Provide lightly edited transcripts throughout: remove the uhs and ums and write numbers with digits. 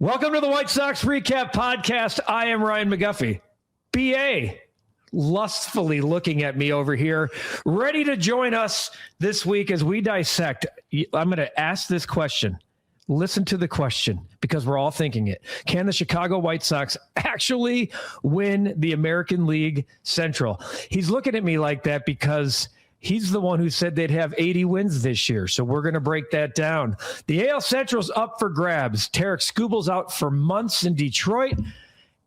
Welcome to the White Sox Recap Podcast. I am Ryan McGuffey. BA lustfully looking at me over here, ready to join us this week as we dissect. I'm going to ask this question. Listen to the question, because we're all thinking it. Can the Chicago White Sox actually win the American League Central? He's looking at me like that because he's the one who said they'd have 80 wins this year. So we're going to break that down. The AL Central's up for grabs. Tarek Skubal's out for months in Detroit,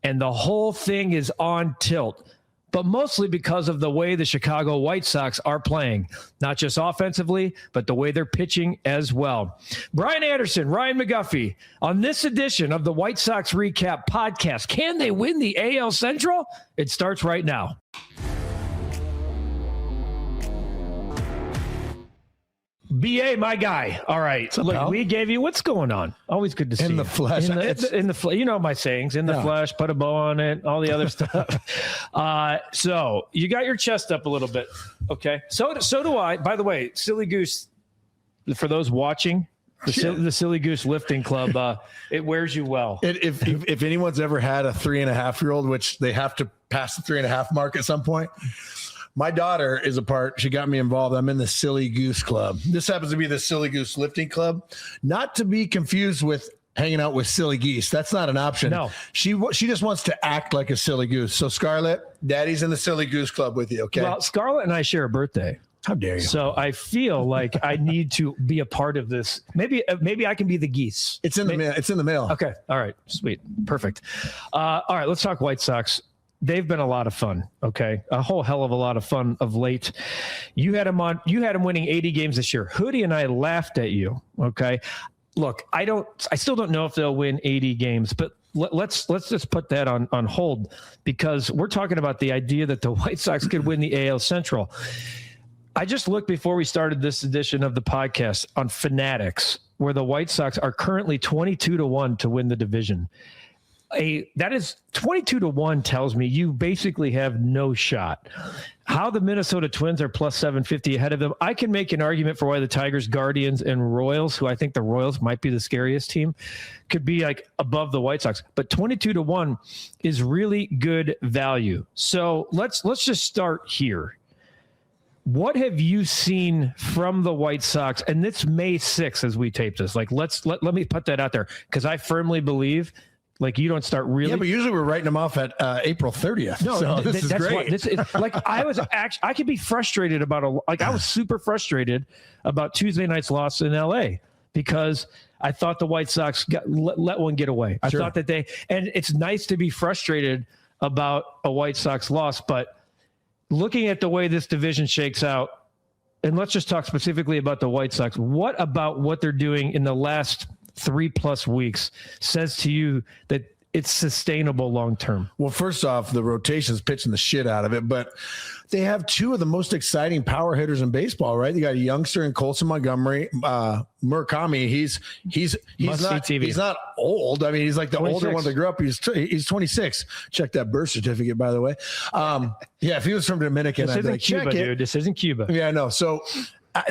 and the whole thing is on tilt, but mostly because of the way the Chicago White Sox are playing, not just offensively, but the way they're pitching as well. Brian Anderson, Ryan McGuffey, on this edition of the White Sox Recap Podcast. Can they win the AL Central? It starts right now. BA, my guy. All right. Look, pal? We gave you what's going on. Always good to see you. In the flesh. In the flesh. You know my sayings. In the flesh, put a bow on it, all the other stuff. So you got your chest up a little bit. Okay. So do I. By the way, Silly Goose, for those watching, the Silly Goose Lifting Club, it wears you well. If anyone's ever had a 3.5-year-old, which they have to pass the 3.5 mark at some point, my daughter is a part. She got me involved. I'm in the Silly Goose Club. This happens to be the Silly Goose Lifting Club, not to be confused with hanging out with silly geese. That's not an option. No, she just wants to act like a silly goose. So Scarlett, Daddy's in the Silly Goose Club with you. Okay. Well, Scarlett and I share a birthday. How dare you? So I feel like I need to be a part of this. Maybe I can be the geese. It's in the mail. It's in the mail. Okay. All right. Sweet. Perfect. All right. Let's talk White Sox. They've been a lot of fun. Okay. A whole hell of a lot of fun of late. You had them winning 80 games this year. Hoodie and I laughed at you. Okay. Look, I still don't know if they'll win 80 games, but let's just put that on hold, because we're talking about the idea that the White Sox could win the AL Central. I just looked before we started this edition of the podcast on Fanatics, where the White Sox are currently 22-1 to win the division. That is 22-1 tells me you basically have no shot. How the Minnesota Twins are plus 750 ahead of them, I can make an argument for why the Tigers, Guardians, and Royals, who I think the Royals might be the scariest team, could be like above the White Sox. But 22-1 is really good value. So let's just start here. What have you seen from the White Sox? And it's May 6th as we tape this. Like, let me put that out there, because I firmly believe, like, you don't start really. Yeah, but usually we're writing them off at April 30th. No, so this is great. Like, I could be frustrated about I was super frustrated about Tuesday night's loss in LA, because I thought the White Sox let one get away. I thought that and it's nice to be frustrated about a White Sox loss, but looking at the way this division shakes out, and let's just talk specifically about the White Sox, what about what they're doing in the last 3+ weeks says to you that it's sustainable long term? Well, first off, the rotation's pitching the shit out of it, but they have two of the most exciting power hitters in baseball, right? You got a youngster in Colson Montgomery, Murakami. He's not old. I mean, he's like the 26. Older one that grew up. He's 26. Check that birth certificate, by the way. Yeah, if he was from Dominican, this isn't Cuba, dude. This isn't Cuba. Yeah, I know. So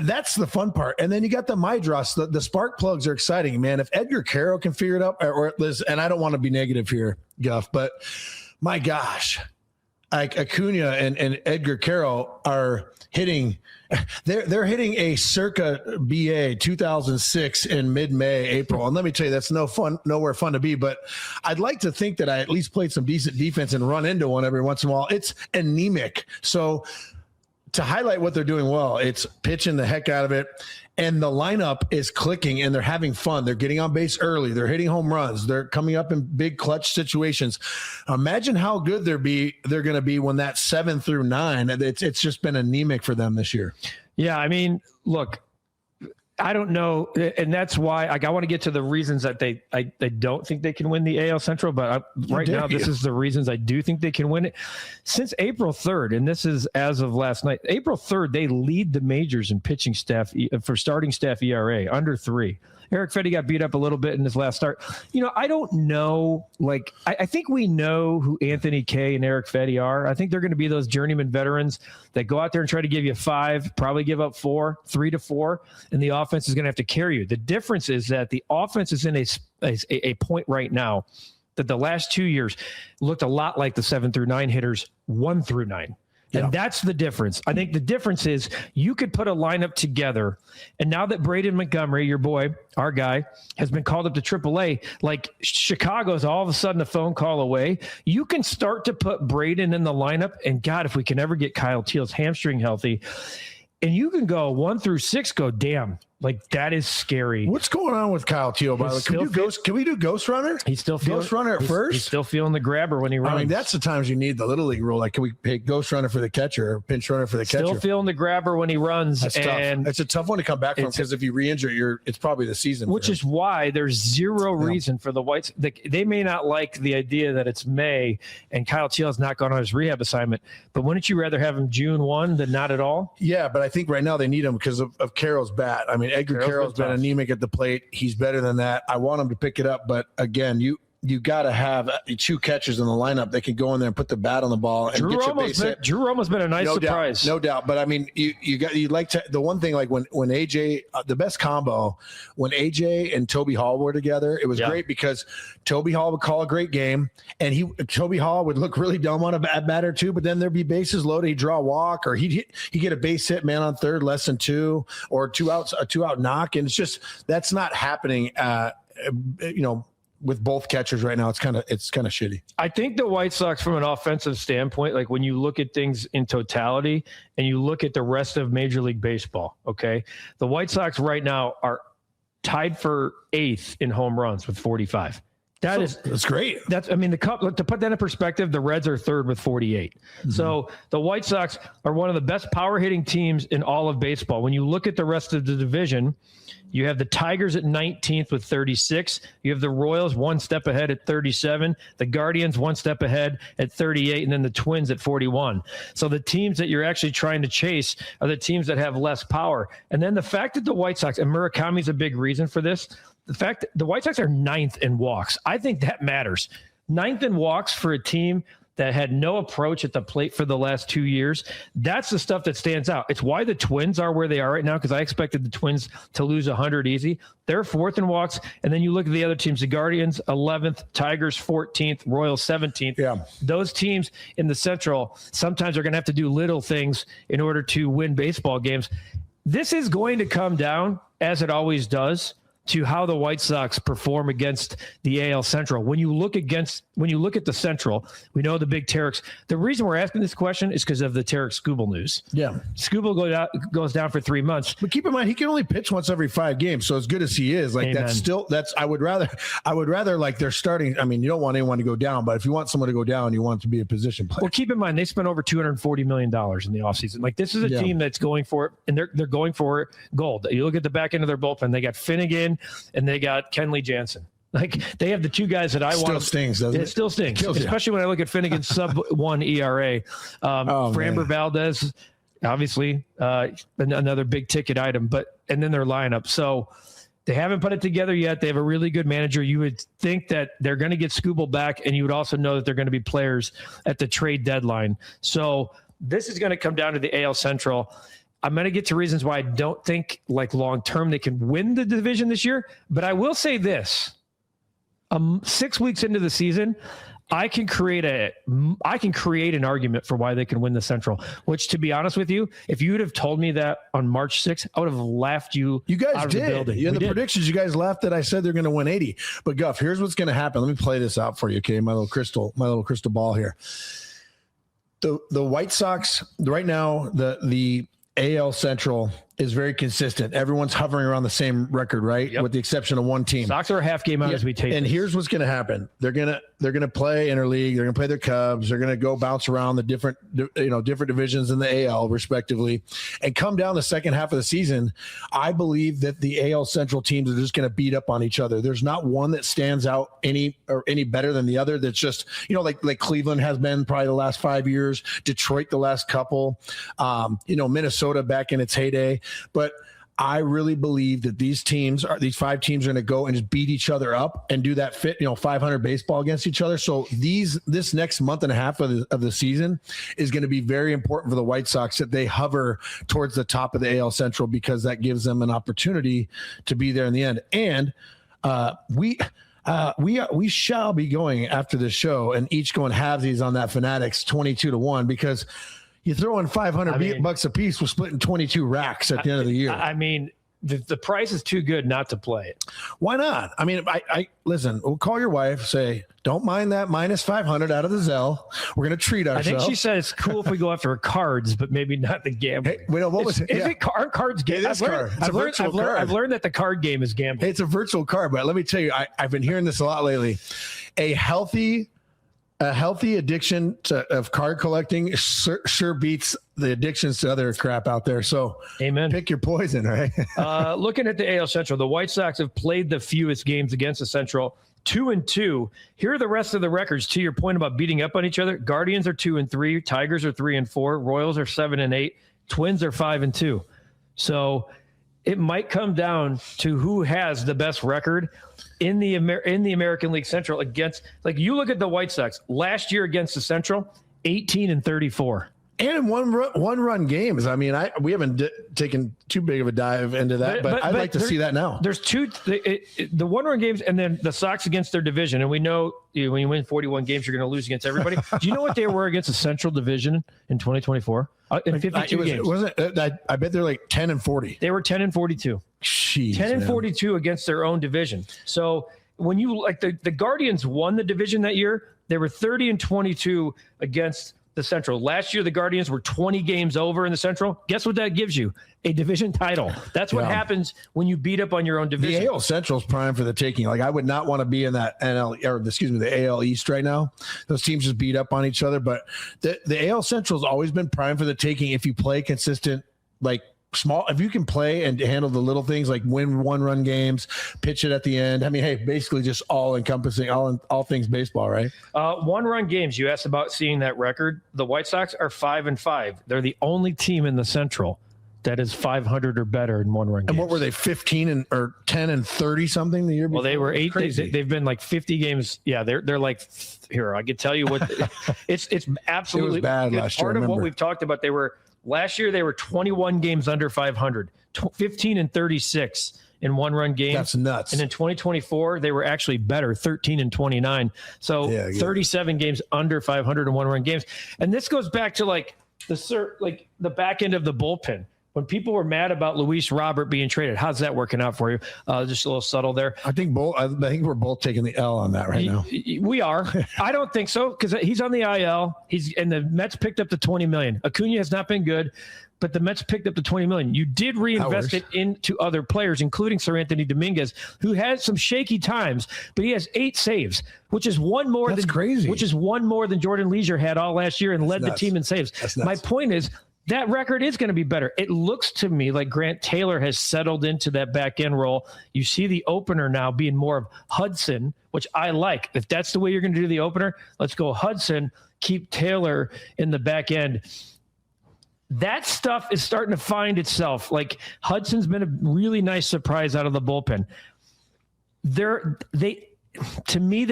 that's the fun part. And then you got the Mydros. The spark plugs are exciting, man. If Edgar Carroll can figure it out, or Liz, and I don't want to be negative here, Guff, but my gosh, like Acuna and Edgar Carroll are hitting. They're hitting a circa BA 2006 in mid-May, April. And let me tell you, that's nowhere fun to be. But I'd like to think that I at least played some decent defense and run into one every once in a while. It's anemic. So to highlight what they're doing well, it's pitching the heck out of it, and the lineup is clicking, and they're having fun. They're getting on base early. They're hitting home runs. They're coming up in big clutch situations. Imagine how good they're going to be when that's 7 through 9. It's just been anemic for them this year. Yeah, I mean, look, I don't know, and that's why I want to get to the reasons that I don't think they can win the AL Central, but right now this is the reasons I do think they can win it. Since April 3rd, and this is as of last night, April 3rd, they lead the majors in pitching staff for starting staff ERA, under 3. Eric Fetty got beat up a little bit in his last start. I don't know. Like, I think we know who Anthony Kay and Eric Fetty are. I think they're going to be those journeyman veterans that go out there and try to give you 5, probably give up 4, 3 to 4, and the offense is going to have to carry you. The difference is that the offense is in a point right now that the last 2 years looked a lot like the 7 through 9 hitters, 1 through 9. And that's the difference. I think the difference is you could put a lineup together, and now that Braden Montgomery, your boy, our guy, has been called up to AAA, like Chicago's all of a sudden a phone call away, you can start to put Braden in the lineup, and God, if we can ever get Kyle Teal's hamstring healthy, and you can go 1 through 6, go, damn, like that is scary. What's going on with Kyle Teal, by the way? Can we do Ghost Runner? He's still feeling Ghost Runner at first? He's still feeling the grabber when he runs. I mean, that's the times you need the Little League rule. Like, can we pick Ghost Runner for the catcher or pinch runner for the catcher? Still feeling the grabber when he runs. That's tough. It's a tough one to come back from because if you re-injure, it's probably the season. Which is why there's zero reason for the Whites. They may not like the idea that it's May and Kyle Teal has not gone on his rehab assignment, but wouldn't you rather have him June 1 than not at all? Yeah, but I think right now they need him because of Carroll's bat. I mean, Edgar Carroll's been anemic at the plate. He's better than that. I want him to pick it up, but again, you got to have 2 catchers in the lineup that can go in there and put the bat on the ball and get your base hit. Drew Romo's been a nice surprise. No doubt. But I mean, you like to, the one thing, like when AJ, the best combo, when AJ and Toby Hall were together, it was great because Toby Hall would call a great game and Toby Hall would look really dumb on a bad batter too, but then there'd be bases loaded. He'd draw a walk or he'd get a base hit, man on third, less than 2 or 2 outs, a 2 out knock. And it's just, that's not happening, with both catchers right now. It's kind of shitty. I think the White Sox, from an offensive standpoint, like when you look at things in totality and you look at the rest of Major League Baseball, okay, the White Sox right now are tied for 8th in home runs with 45. That's great. To put that in perspective, the Reds are 3rd with 48. Mm-hmm. So the White Sox are one of the best power hitting teams in all of baseball. When you look at the rest of the division, you have the Tigers at 19th with 36. You have the Royals 1 step ahead at 37. The Guardians 1 step ahead at 38. And then the Twins at 41. So the teams that you're actually trying to chase are the teams that have less power. And then the fact that the White Sox, and Murakami's a big reason for this, the fact that the White Sox are 9th in walks, I think that matters. 9th in walks for a team that had no approach at the plate for the last 2 years. That's the stuff that stands out. It's why the Twins are where they are right now, because I expected the Twins to lose 100 easy. They're 4th in walks. And then you look at the other teams, the Guardians 11th, Tigers 14th, Royals 17th. Yeah. Those teams in the Central sometimes are going to have to do little things in order to win baseball games. This is going to come down, as it always does, to how the White Sox perform against the AL Central. When you look at the Central, we know the big Tarek. The reason we're asking this question is because of the Tarek Skubal news. Yeah. Skubal goes down for 3 months. But keep in mind, he can only pitch once every 5 games. So as good as he is, like Amen. I would rather like they're starting. I mean, you don't want anyone to go down, but if you want someone to go down, you want it to be a position player. Well, keep in mind, they spent over $240 million in the offseason. Like, this is a team that's going for it, and they're going for gold. You look at the back end of their bullpen, they got Finnegan and they got Kenley Jansen. Like, they have the 2 guys that I want. Still stings, doesn't it? It still stings, especially when I look at Finnegan's sub-1 ERA. Framber Valdez, obviously, another big ticket item, and then their lineup. So they haven't put it together yet. They have a really good manager. You would think that they're going to get Skubal back, and you would also know that they're going to be players at the trade deadline. So this is going to come down to the AL Central. I'm going to get to reasons why I don't think, like, long-term they can win the division this year. But I will say this. 6 weeks into the season, I can create an argument for why they can win the Central, which, to be honest with you, if you would have told me that on March 6th, I would have laughed you guys out of did. the building. In the predictions, you guys laughed that I said they're going to win 80. But, Guff, here's what's going to happen. Let me play this out for you, okay? My little crystal ball here. The White Sox, right now, the AL Central is very consistent. Everyone's hovering around the same record, right? Yep. With the exception of one team. Sox are a half game out as we take. And here's what's going to happen. They're going to play interleague. They're going to play their Cubs. They're going to go bounce around the different divisions in the AL respectively, and come down the second half of the season. I believe that the AL Central teams are just going to beat up on each other. There's not one that stands out any better than the other. That's just, like Cleveland has been probably the last 5 years, Detroit the last couple, Minnesota back in its heyday. But I really believe that these 5 teams are going to go and just beat each other up and do that 500 baseball against each other. So this next month and a half of the season is going to be very important for the White Sox that they hover towards the top of the AL Central, because that gives them an opportunity to be there in the end. And we shall be going after this show and each going halvesies on that Fanatics 22-1, because you throw in $500 a piece, we're splitting 22 racks at the end of the year. I mean, the price is too good not to play it. Why not? I mean, I listen, we'll call your wife, say, don't mind that minus 500 out of the Zelle. We're going to treat ourselves. I think she said it's cool if we go after cards, but maybe not the gambling. Hey, wait, what was it? Is it cards game? I've learned that the card game is gambling. Hey, it's a virtual card, but let me tell you, I've been hearing this a lot lately. A healthy addiction of card collecting sure beats the addictions to other crap out there. So amen. Pick your poison, right? Looking at the AL Central, the White Sox have played the fewest games against the Central, 2-2. Here are the rest of the records. To your point about beating up on each other, Guardians are 2-3, Tigers are 3-4, Royals are 7-8, Twins are 5-2. So it might come down to who has the best record in the American League Central against, like, you look at the White Sox last year against the Central, 18-34. And in one run games. I mean, we haven't taken too big of a dive into that, but I'd like to see that now. There's the one run games, and then the Sox against their division. And we know when you win 41 games, you're going to lose against everybody. Do you know what they were against the Central Division in 2024? In 52 games. I bet they're like 10-40. They were 10-42. Jeez, 10-42 against their own division. So when you like the Guardians won the division that year, they were 30-22 against the Central. Last year, the Guardians were 20 games over in the Central. Guess what that gives you? A division title. That's what happens when you beat up on your own division. The AL Central's prime for the taking. Like, I would not want to be in that the AL East right now. Those teams just beat up on each other. But the AL Central's always been prime for the taking if you play consistent, like, small, if you can play and handle the little things like win one-run games, pitch it at the end. I mean, hey, basically just all encompassing, all things baseball, right? One-run games. You asked about seeing that record. The White Sox are 5-5. They're the only team in the Central that is 500 or better in one-run games. And what were they, 15 or 10-30 something the year before? Well, they were 8. They've been like 50 games. Yeah, they're like, here, I can tell you what. It's absolutely it was bad last year. Part of what we've talked about. Last year, they were 21 games under 500, 15-36 in one-run games. That's nuts. And in 2024, they were actually better, 13-29. So 37 games under 500 in one-run games. And this goes back to like the back end of the bullpen. When people were mad about Luis Robert being traded, how's that working out for you? Just a little subtle there. I think we're both taking the L on that right now. We are. I don't think so, because he's on the IL. And the Mets picked up the $20 million. Acuna has not been good, but the Mets picked up the $20 million. You did reinvest it into other players, including Sir Anthony Dominguez, who had some shaky times, but he has 8 saves, which is one more crazy. Which is one more than Jordan Leisure had all last year and led the team in saves. My point is, that record is going to be better. It looks to me like Grant Taylor has settled into that back end role. You see the opener now being more of Hudson, which I like. If that's the way you're going to do the opener, let's go Hudson, keep Taylor in the back end. That stuff is starting to find itself. Like, Hudson's been a really nice surprise out of the bullpen. To me,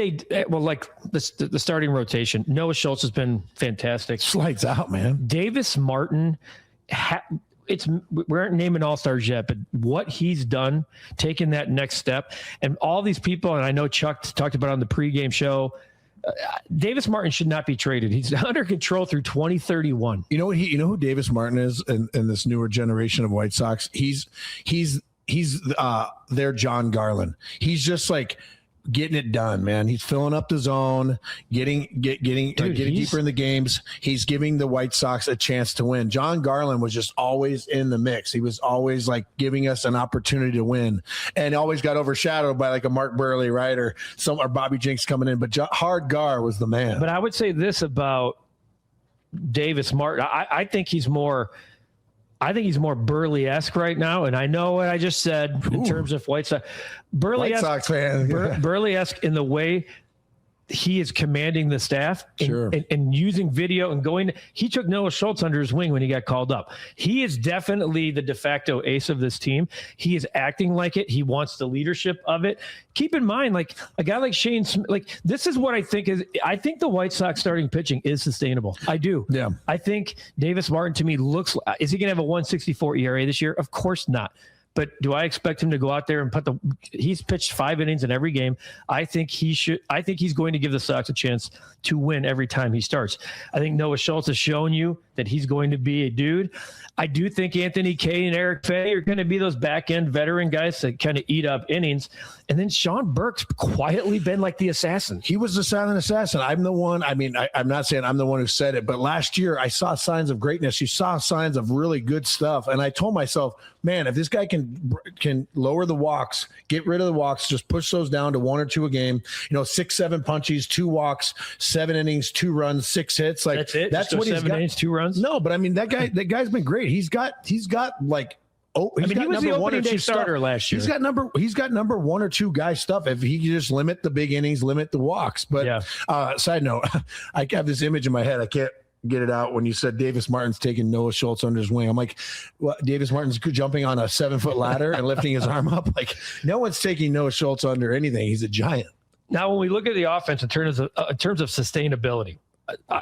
like the starting rotation, Noah Schultz has been fantastic. Lights out, man. Davis Martin, we aren't naming all-stars yet, but what he's done, taking that next step, and all these people, and I know Chuck talked about it on the pregame show, Davis Martin should not be traded. He's under control through 2031. You know who Davis Martin is in this newer generation of White Sox? He's their John Garland. He's just like getting it done, man. He's filling up the zone, getting deeper in the games. He's giving the White Sox a chance to win. John Garland was just always in the mix. He was always like giving us an opportunity to win, and always got overshadowed by like a Mark Burley, right, or Bobby Jenks coming in. But Hard Gar was the man. But I would say this about Davis Martin. I think he's more Burley-esque right now, and I know what I just said in terms of White Sox. White Sox fan. Burley-esque in the way he is commanding the staff Sure. and using video and going. He took Noah Schultz under his wing when he got called up. He is definitely the de facto ace of this team. He is acting like it. He wants the leadership of it. Keep in mind, like a guy like Shane Smith, like this is what I think the White Sox starting pitching is sustainable. I do. Yeah. I think Davis Martin to me is he going to have a 1.64 ERA this year? Of course not. But do I expect him to go out there and he's pitched 5 innings in every game. I think he's going to give the Sox a chance to win every time he starts. I think Noah Schultz has shown you that he's going to be a dude. I do think Anthony Kay and Eric Fay are going to be those back-end veteran guys that kind of eat up innings. And then Sean Burke's quietly been like the assassin. He was the silent assassin. I'm the one. I mean, I'm not saying I'm the one who said it, but last year I saw signs of greatness. You saw signs of really good stuff. And I told myself, man, if this guy can lower the walks, get rid of the walks, just push those down to 1 or 2 a game, 6, 7 punchies, 2 walks, 7 innings, 2 runs, 6 hits. Like that's it. That's what he's got. 7 innings, 2 runs. No, but I mean, that guy's been great. He's got like, he was the opening day starter last year. He's got number 1 or 2 guy stuff. If he can just limit the big innings, limit the walks. But side note, I have this image in my head. I can't get it out when you said Davis Martin's taking Noah Schultz under his wing. I'm like, what? Davis Martin's jumping on a 7-foot ladder and lifting his arm up. Like, no one's taking Noah Schultz under anything. He's a giant. Now, when we look at the offense in terms of sustainability,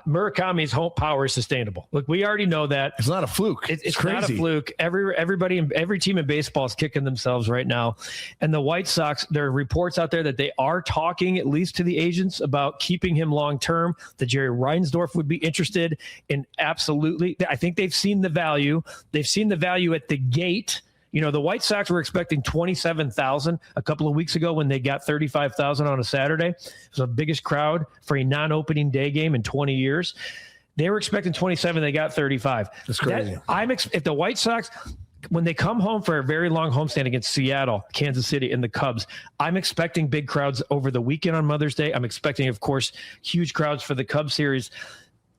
Murakami's home power is sustainable. Look, we already know that. It's not a fluke. It's crazy. Not a fluke. Every team in baseball is kicking themselves right now. And the White Sox, there are reports out there that they are talking, at least to the agents, about keeping him long term. That Jerry Reinsdorf would be interested in. Absolutely. I think they've seen the value. They've seen the value at the gate. The White Sox were expecting 27,000 a couple of weeks ago when they got 35,000 on a Saturday. It was the biggest crowd for a non-opening day game in 20 years. They were expecting 27. They got 35. That's crazy. If the White Sox, when they come home for a very long homestand against Seattle, Kansas City, and the Cubs, I'm expecting big crowds over the weekend on Mother's Day. I'm expecting, of course, huge crowds for the Cubs series.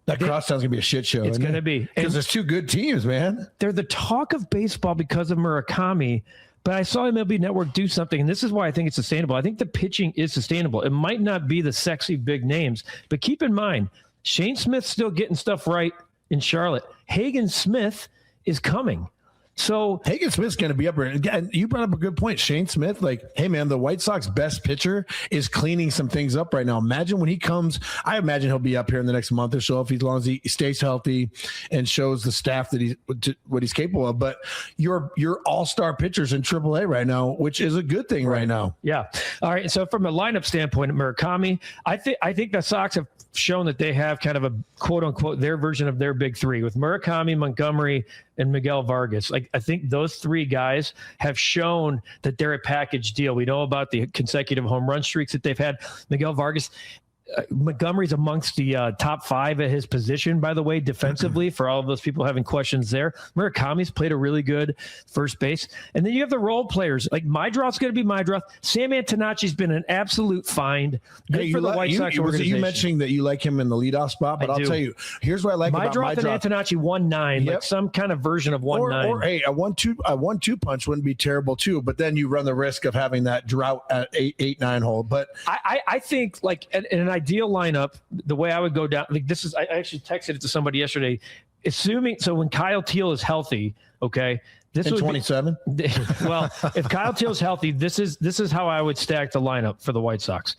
That crosstown's gonna be a shit show. It's gonna be because there's 2 good teams, man. They're the talk of baseball because of Murakami. But I saw MLB Network do something, and this is why I think it's sustainable. I think the pitching is sustainable. It might not be the sexy big names, but keep in mind, Shane Smith's still getting stuff right in Charlotte. Hagen Smith is coming. So Hagen Smith's going to be up there. Again, you brought up a good point. Shane Smith, like, hey, man, the White Sox best pitcher is cleaning some things up right now. Imagine when he comes, I imagine he'll be up here in the next month or so as long as he stays healthy and shows the staff that what he's capable of. But you're all-star pitchers in AAA right now, which is a good thing right now. Yeah. All right. So from a lineup standpoint, Murakami, I think the Sox have shown that they have kind of a quote unquote their version of their big 3 with Murakami, Montgomery, and Miguel Vargas. Like, I think those 3 guys have shown that they're a package deal. We know about the consecutive home run streaks that they've had. Miguel Vargas, Montgomery's amongst the top 5 at his position, by the way, defensively, for all of those people having questions there. Murakami's played a really good first base. And then you have the role players. Like, Mydroth's going to be Mydroth. Sam Antonacci's been an absolute find. Good for the White Sox organization. You mentioning that you like him in the leadoff spot, but I'll tell you, here's what I like about Mydroth. And Antonacci 1-9, like some kind of version of 1-9. Or hey, a 1-2 punch wouldn't be terrible too, but then you run the risk of having that drought at 8-9 hole. But I think, like, in an ideal lineup, the way I would go down, like, this is, I actually texted it to somebody yesterday, so when Kyle Teel is healthy, okay, this is 27. Well, if Kyle Teel's healthy, this is how I would stack the lineup for the White Sox.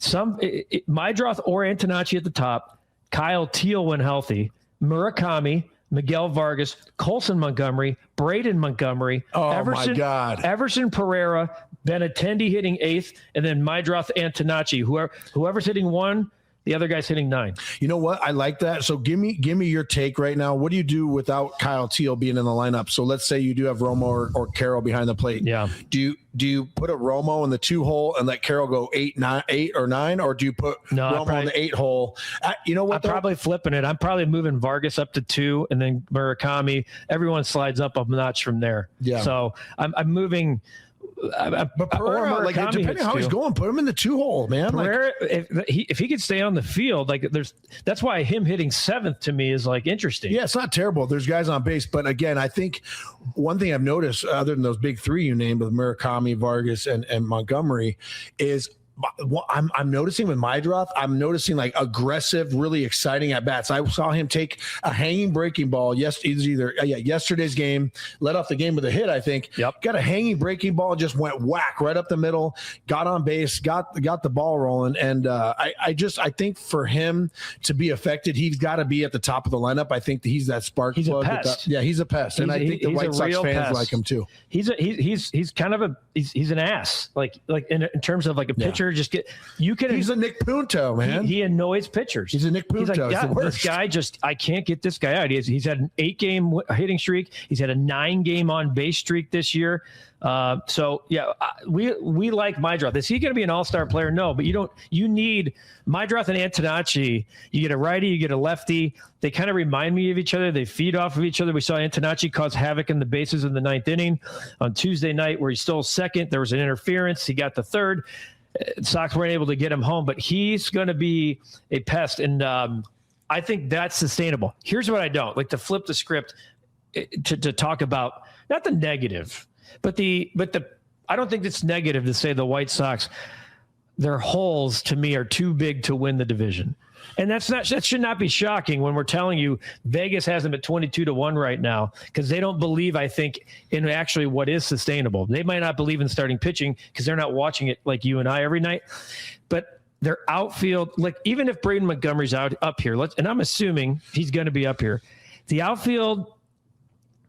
Mydroth or Antonacci at the top, Kyle Teel when healthy, Murakami, Miguel Vargas, Colson Montgomery, Braden Montgomery, my God, Everson Pereira, Benintendi hitting 8th, and then Mydroth, Antonacci. Whoever's hitting 1, the other guy's hitting 9. You know what? I like that. So give me your take right now. What do you do without Kyle Teel being in the lineup? So let's say you do have Romo or Carroll behind the plate. Yeah. Do you put a Romo in the 2 hole and let Carroll go 8 or 9, or do you put Romo in the 8 hole? You know what? I'm probably flipping it. I'm probably moving Vargas up to 2, and then Murakami. Everyone slides up a notch from there. Yeah. So I'm moving. But Pereira, like, depending on how he's going, put him in the 2 hole, man. Pereira, if he could stay on the field, like, that's why him hitting 7th to me is, like, interesting. Yeah, it's not terrible. There's guys on base, but again, I think one thing I've noticed, other than those big 3 you named with Murakami, Vargas, and Montgomery, is I'm noticing with Mydroth, I'm noticing like aggressive, really exciting at bats. I saw him take a hanging breaking ball. Yesterday's game, led off the game with a hit, I think. Yep. Got a hanging breaking ball, just went whack right up the middle, got on base, got the ball rolling. And I think for him to be affected, he's got to be at the top of the lineup. I think that he's that spark He's plug. a pest. He's a pest. And I think the White Sox fans like him too. He's kind of he's an ass. Like in terms of like a pitcher, he's a Nick Punto, man. He annoys pitchers. He's a Nick Punto. He's like, this guy I can't get this guy out. He's had an 8-game hitting streak. He's had a 9-game on base streak this year. We like Mydroth. Is he going to be an all-star player? No, but you need Mydroth and Antonacci. You get a righty, you get a lefty. They kind of remind me of each other. They feed off of each other. We saw Antonacci cause havoc in the bases in the 9th inning on Tuesday night where he stole second. There was an interference. He got the third. Sox weren't able to get him home, but he's going to be a pest. And I think that's sustainable. Here's what I don't like, to flip the script to talk about, not the negative, but I don't think it's negative to say the White Sox, their holes to me are too big to win the division. And that should not be shocking when we're telling you Vegas has them at 22-1 right now, because they don't believe, I think, in actually what is sustainable. They might not believe in starting pitching because they're not watching it like you and I every night. But their outfield, like even if Braden Montgomery's up here, and I'm assuming he's going to be up here, the outfield,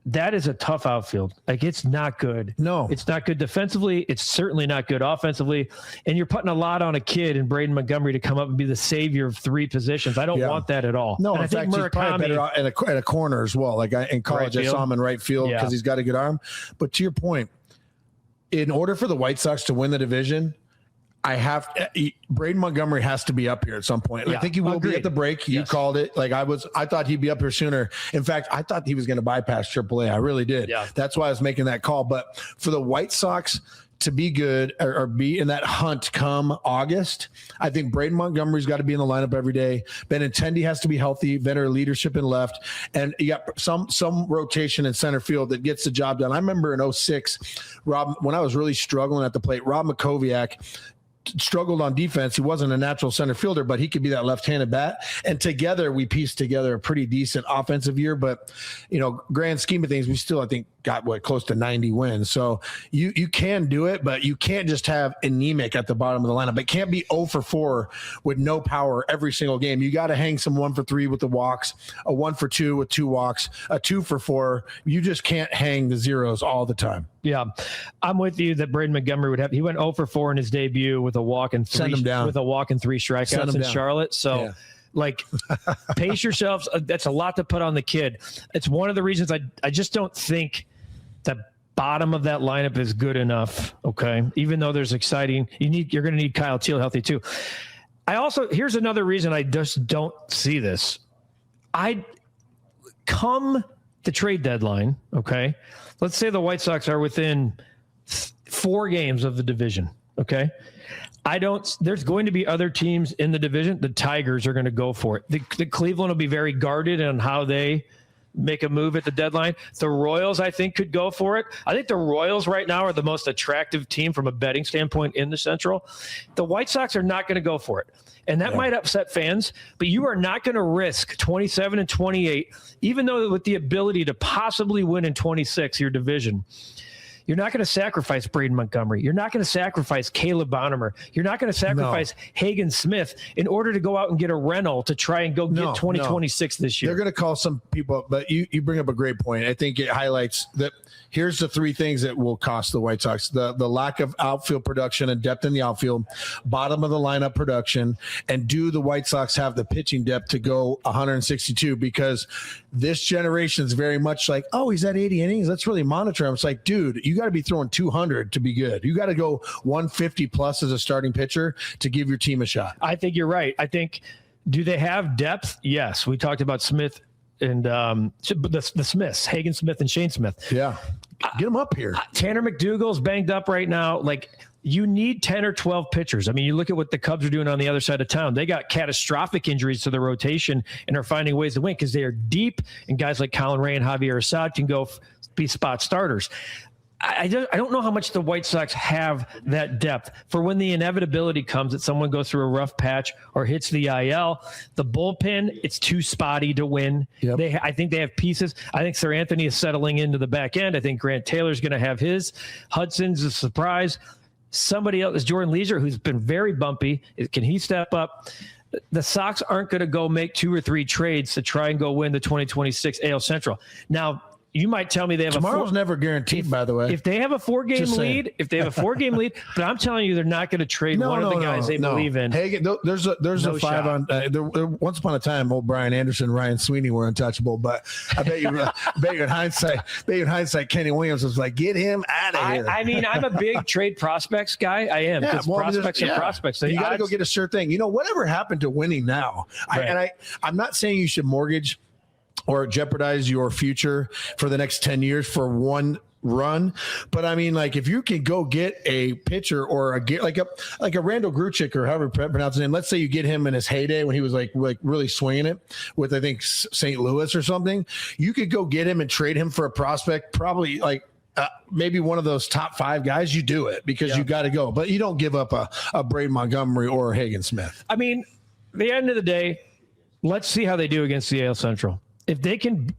that is a tough outfield. Like, it's not good. No, it's not good defensively. It's certainly not good offensively. And you're putting a lot on a kid in Braden Montgomery to come up and be the savior of 3 positions. I don't want that at all. No, and in fact, he's probably better at a corner as well. Like in college, I saw him in right field because he's got a good arm. But to your point, in order for the White Sox to win the division, Braden Montgomery has to be up here at some point. I think he will be at the break. You called it. Like I thought he'd be up here sooner. In fact, I thought he was going to bypass AAA. I really did. Yeah. That's why I was making that call. But for the White Sox to be good or be in that hunt come August, I think Braden Montgomery's got to be in the lineup every day. Benintendi has to be healthy, better leadership in left, and you got some rotation in center field that gets the job done. I remember in 2006, when I was really struggling at the plate, Rob Makoviak struggled on defense. He wasn't a natural center fielder, but he could be that left-handed bat. And together we pieced together a pretty decent offensive year. But, grand scheme of things, we still, I think, got close to 90 wins. So you can do it, but you can't just have anemic at the bottom of the lineup. It can't be 0 for 4 with no power every single game. You got to hang some 1 for 3 with the walks, a 1 for 2 with 2 walks, a 2 for 4. You just can't hang the zeros all the time. Yeah, I'm with you that Braden Montgomery would have. He went 0 for 4 in his debut with a walk and 3 strikeouts in Charlotte. So, pace yourselves. That's a lot to put on the kid. It's one of the reasons I just don't think the bottom of that lineup is good enough. Okay, even though there's exciting, you're going to need Kyle Teal healthy too. Here's another reason I just don't see this. Come the trade deadline. Okay. Let's say the White Sox are within 4 games of the division. Okay. There's going to be other teams in the division. The Tigers are going to go for it. The Cleveland will be very guarded on how they make a move at the deadline. The Royals, I think, could go for it. I think the Royals right now are the most attractive team from a betting standpoint in the Central. The White Sox are not going to go for it. And that might upset fans, but you are not going to risk 27 and 28, even though with the ability to possibly win in 26, your division. You're not going to sacrifice Braden Montgomery. You're not going to sacrifice Caleb Bonnemer. You're not going to sacrifice Hagen Smith in order to go out and get a rental to try and go get 2026 this year. They're going to call some people up, but you bring up a great point. I think it highlights that. Here's the 3 things that will cost the White Sox: the lack of outfield production and depth in the outfield, bottom of the lineup production, and do the White Sox have the pitching depth to go 162? Because this generation is very much like, oh, he's at 80 innings. Let's really monitor him. It's like, dude, you got to be throwing 200 to be good. You got to go 150 plus as a starting pitcher to give your team a shot. I think you're right. I think, do they have depth? Yes. We talked about Smith and the Smiths, Hagen Smith and Shane Smith. Yeah. Get them up here. Tanner McDougal's banged up right now. Like, you need 10 or 12 pitchers. I mean, you look at what the Cubs are doing on the other side of town. They got catastrophic injuries to the rotation and are finding ways to win because they are deep, and guys like Colin Ray and Javier Assad can go be spot starters. I don't know how much the White Sox have that depth for when the inevitability comes that someone goes through a rough patch or hits the IL. The bullpen, it's too spotty to win. Yep. I think they have pieces. I think Sir Anthony is settling into the back end. I think Grant Taylor's going to have his. Hudson's a surprise. Somebody else is Jordan Leisure, who's been very bumpy. Can he step up? The Sox aren't going to go make 2 or 3 trades to try and go win the 2026 AL Central. Now, you might tell me they have tomorrow's never guaranteed, by the way. If they have a 4-game lead, but I'm telling you, they're not going to trade one of the guys they believe in. Hey, there's a 5 on. Once upon a time, old Brian Anderson, Ryan Sweeney were untouchable, but I bet you, in hindsight, Kenny Williams was like, get him out of here. I mean, I'm a big trade prospects guy. I am. Yeah, prospects and prospects. So you got to go get a sure thing. Whatever happened to winning now? Right. I'm not saying you should mortgage or jeopardize your future for the next 10 years for one run. But I mean, like, if you can go get a pitcher or like a Randall Gruchik or however you pronounce his name, let's say you get him in his heyday when he was like really swinging it with, I think, St. Louis or something, you could go get him and trade him for a prospect, probably like maybe one of those top 5 guys. You do it because you got to go, but you don't give up a Braden Montgomery or a Hagen Smith. I mean, at the end of the day, let's see how they do against the AL Central. If they can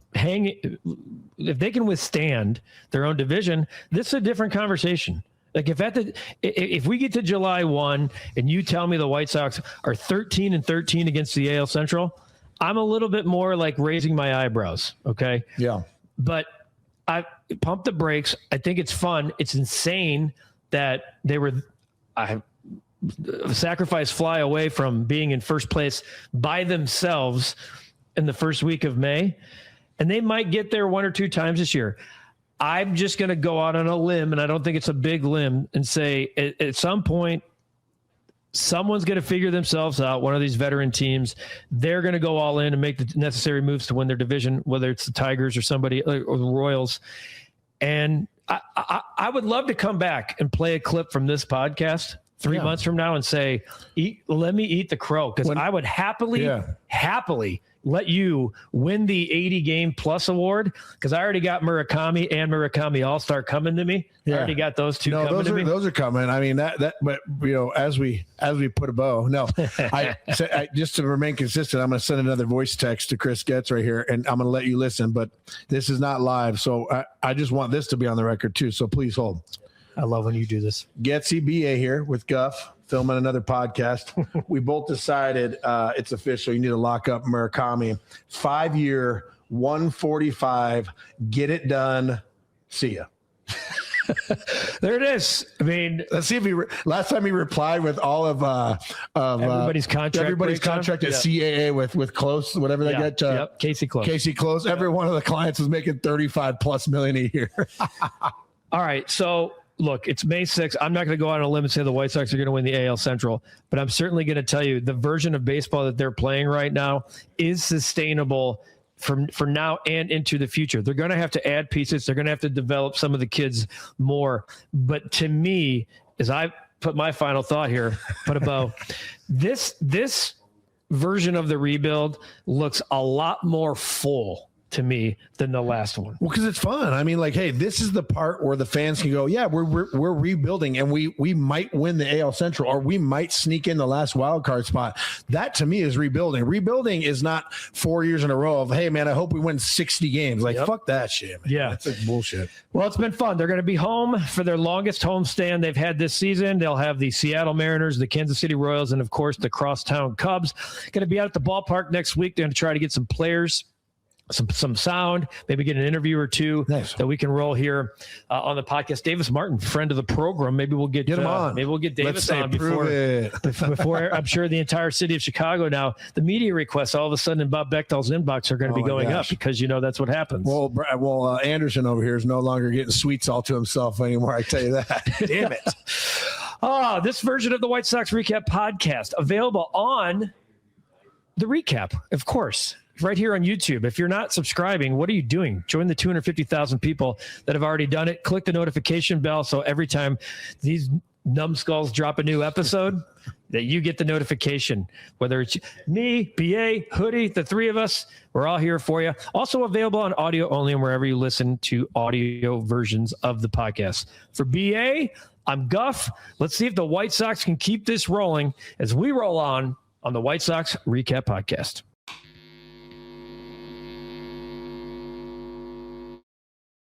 withstand their own division, this is a different conversation. Like if we get to July 1 and you tell me the White Sox are 13-13 against the AL Central, I'm a little bit more like raising my eyebrows. Okay. Yeah. But I pump the brakes. I think it's fun. It's insane that sacrifice fly away from being in first place by themselves in the first week of May, and they might get there 1 or 2 times this year. I'm just going to go out on a limb, and I don't think it's a big limb, and say at some point, someone's going to figure themselves out, one of these veteran teams. They're going to go all in and make the necessary moves to win their division, whether it's the Tigers or somebody or the Royals. And I would love to come back and play a clip from this podcast 3 months from now and say, let me eat the crow, because I would happily let you win the 80-game plus award, because I already got Murakami and Murakami All-Star coming to me. I already got those two coming to me. Those are coming. I mean, but as we put a bow, I just to remain consistent, I'm going to send another voice text to Chris Getz right here, and I'm going to let you listen, but this is not live. So I just want this to be on the record too. So please hold. I love when you do this. Getsy BA here with Guff, filming another podcast. We both decided it's official. You need to lock up Murakami. 5-year, 145. Get it done. See ya. There it is. I mean, let's see if last time he replied with all of everybody's contract. Everybody's contract at CAA with Close, whatever they get. Casey Close. Casey Close. Every one of the clients was making $35+ million a year. All right, so. Look, it's May 6th. I'm not going to go out on a limb and say the White Sox are going to win the AL Central, but I'm certainly going to tell you the version of baseball that they're playing right now is sustainable for now and into the future. They're going to have to add pieces. They're going to have to develop some of the kids more. But to me, as I put my final thought here, put a bow, this version of the rebuild looks a lot more full to me than the last one. Well, because it's fun. I mean, like, hey, this is the part where the fans can go, yeah, we're rebuilding, and we might win the AL Central, or we might sneak in the last wild card spot. That to me is rebuilding. Rebuilding is not 4 years in a row of, hey man, I hope we win 60 games. Like, fuck that shit, man. Yeah, that's like bullshit. Well, it's been fun. They're going to be home for their longest homestand they've had this season. They'll have the Seattle Mariners, the Kansas City Royals, and of course the Crosstown Cubs. Going to be out at the ballpark next week. They're going to try to get some players, some sound, maybe get an interview or two that we can roll here on the podcast. Davis Martin, friend of the program. Maybe we'll get him on. Maybe we'll get Davis on before I'm sure the entire city of Chicago now, the media requests all of a sudden in Bob Bechtol's inbox are going to be going up, because that's what happens. Well, Anderson over here is no longer getting sweets all to himself anymore. I tell you that. Damn it. This version of the White Sox Recap podcast available on the Recap, of course, right here on YouTube. If you're not subscribing, what are you doing? Join the 250,000 people that have already done it. Click the notification bell so every time these numbskulls drop a new episode, that you get the notification. Whether it's me, BA, Hoodie, the three of us, we're all here for you. Also available on audio only and wherever you listen to audio versions of the podcast. For BA, I'm Guff. Let's see if the White Sox can keep this rolling as we roll on the White Sox Recap Podcast.